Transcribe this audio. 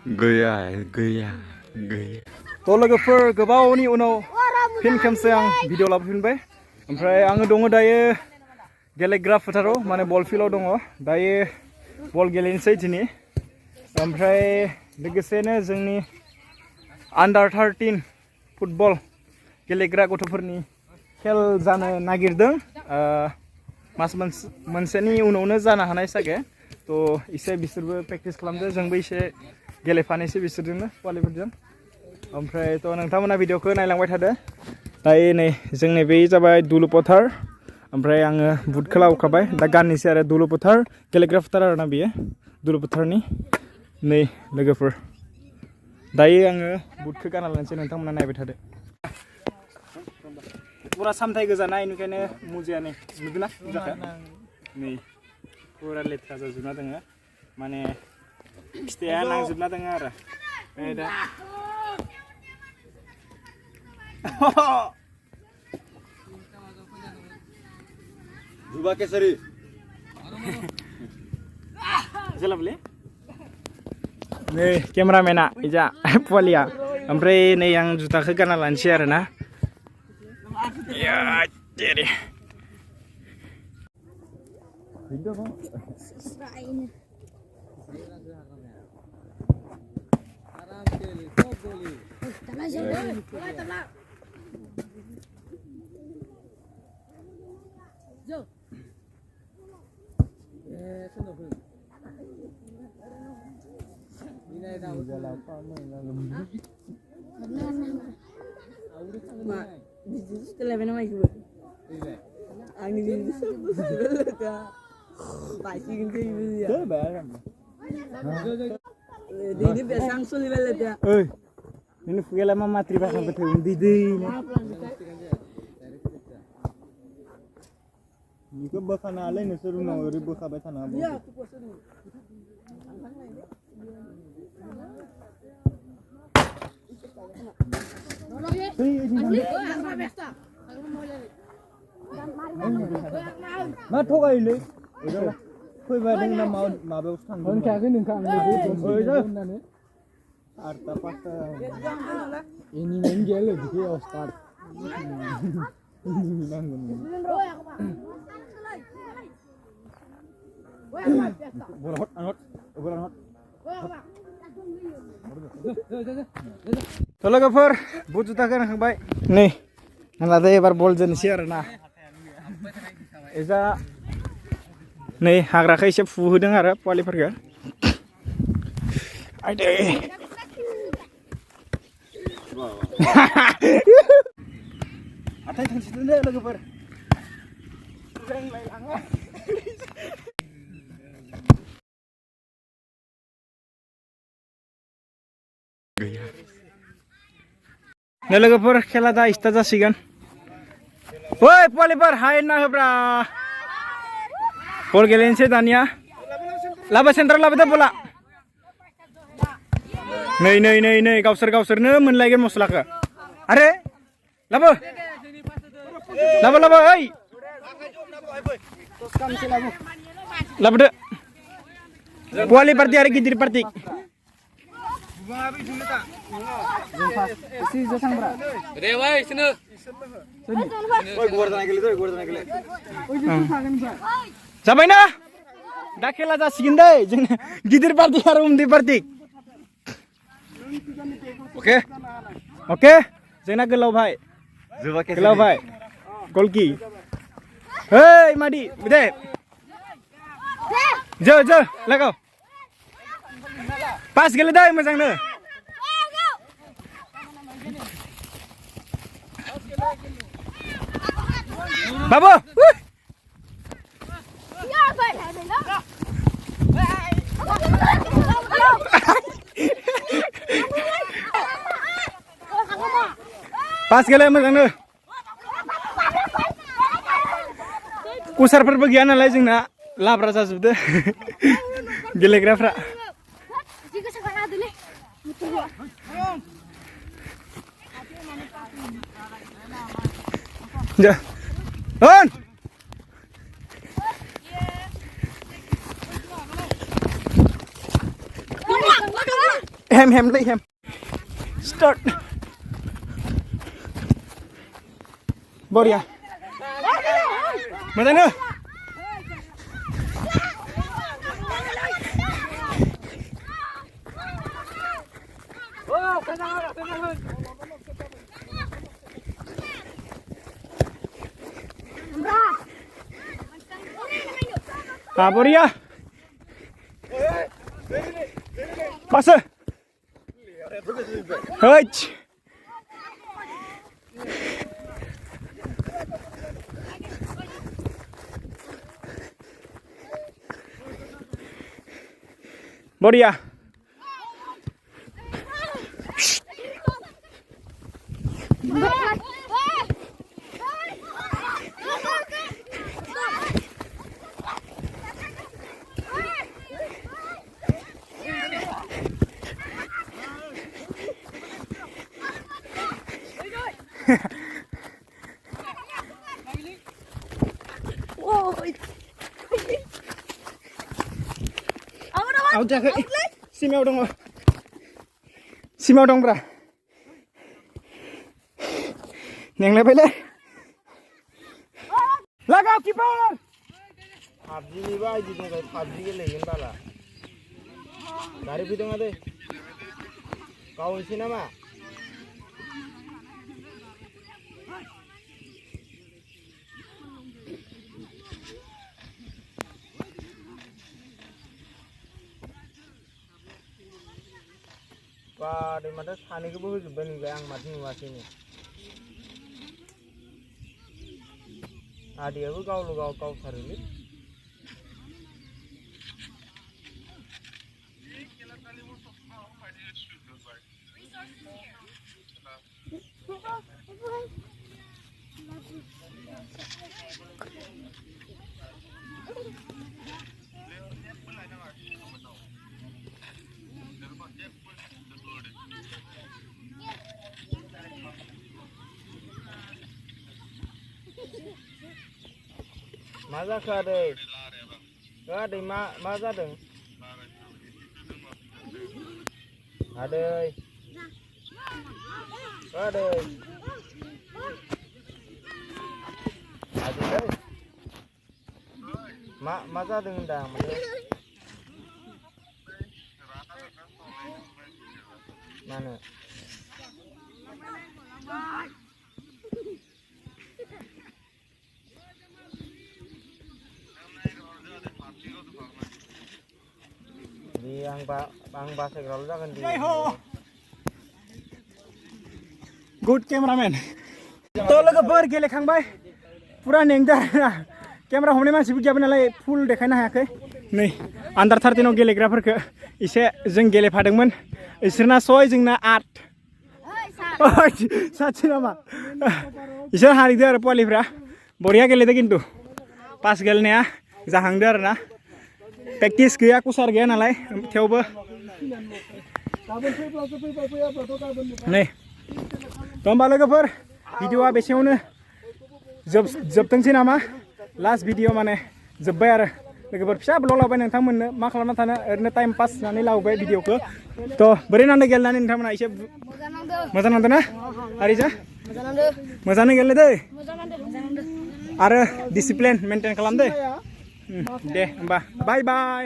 गैया थ' लोगोफोर गोबावनि उनाव फिन खेमसे आं भिडिअ लाबोफिनबाय ओमफ्राय आङो दङ दायो गेलेग्रा फोथाराव माने बल फिल्डआव दङ दायो बल गेलेनोसै दिनै ओमफ्राय लोगोसेनो जोंनि आन्डार 13 फुटबल गेलेग्रा गथ'फोरनि खेल जानो नागिरदों मास मोनसेनि उनावनो जानो हानाय सागे थ' एसे बिसोरबो प्रेक्टिस खालामदो जोंबो एसे गेलेफानोसै बिसोरजोंनो पालिफोरजों ओमफ्राय थ' नोंथांमोना भिडिअखौ नायलांबाय थादो दायो नै जोंनि बे जाबाय दुलु फोथार ओमफ्राय आङो बुटखौ लाबोखाबाय दा गाननोसै आरो दुलु फोथार गेलेग्रा फोथार आरोना बियो दुलु फोथारनि नै लोगोफोर दायो आङो बुटखौ गानना लानोसै नोंथांमोना नायबाय थादो पुरा सामथाय गोजाना इनिखायनो मुजिया नै नुदोंना मुजाखौ नै पुरा लेथ्रा जाजोबना दङ माने फिथाइया नांजोबना दङ आरो दा जुबा केसरी जेलाबले नै केमेरामेना इजा पुवालिया ओमफ्राय नै आं जुथाखौ गानना लानोसै आरो ना ini fugela mama triba sampai terundi ini. Ini ke bahkan alai nih seru nongori buka betan abu. Ma thoga ile. Koi badeng na ma be ustang. On kya ke ningka angin. Arta pasta. Ini menggel gitu ya Ustaz. Ini nanggung. Bola hot. To लोगोफोर बुट जुथा गानखांबाय नै नालादे एबार बल जोनोसै आरोना एजा नै हाग्राखौ एसे फुहोदों आरो पालिफोरखौ आइदे आथाय थांसिगोन दे लोगोफोर Nah लोगोफोर खेला दा स्टार्ट जासिगोन ओइ पालिफोर हाय ना होब्रा बल गेलेनोसै दानिया लाबो सेन्टाराव लाबो दे बला नै गावसोरनो मोनलायगोन मस्लाखौ आरे लाबो ओइ लाबोदो पालि पार्टी आरो गिदिर पार्टी जाबाय ना दा खेला जासिगोन दे जों गिदिर पार्टी आरो उन्दै पार्टी ओके जोंना गोलाव भाई गलकी hey Madi deh jo लगाव pas गेले दै मोजांनो बाबु pas गेले मोजांनो कुसारफोरबो गैया नालाय जोंना लाब्रा जाजोबदो गेलेग्राफ्रा जा on hem lagi hem. Start. Boria. Mana ni? Boria. Masa. Hej. Boria. Out dah ke? Simau dong. Simau dong bra. Neng lepas le. Lagau keeper. PUBG ni ba jadi kan PUBG ke legend bala. Dari bidang ada. Kau isi nama. Wah, di mana sana ke bawah juga nih yang mati nih sini. Adi aku kau cari. Maza kade, kade maza deng, ade, kade, ade, maza deng dah, mana? Di yang bahasa kalau kan di. Good cameraman. तो लोगोफोर गेलेखांबाय पुरा नेंदों camera हमनाय मानसिबो गैयाबो नालाय फुल देखायनो हायाखै नै आन्डार 13 आव गेलेग्राफोरखौ एसे जों गेलेफादोंमोन इसोरना 6 जोंना 8 साथि नामा इसोर हारिदो आरो पलिफ्रा बरिया गेलेदो किन्तु पास गेलेनाया जाहांदो आरो ना प्रेक्टिस गैया कुसार गैया नालाय थेवबो नै तो होमबा लोगोफोर भिडिअआ बेसेयावनो जोबथोंसै नामा लास्ट भिडिअ माने जोब्बाय आरो लोगोफोर फिसा ब्लग लाबाय नोंथांमोननो मा खालामना थानो ओरैनो टाइम पास होननानै लाबोबाय भिडिअखौ तो बोरै नांदो गेलेनानै नोंथांमोना एसे मोजां नांदो ना आरिजा मोजाङै गेलेदो आरो डिसिप्लिन मेनटेन खालामदो दे होमबा बाय बाय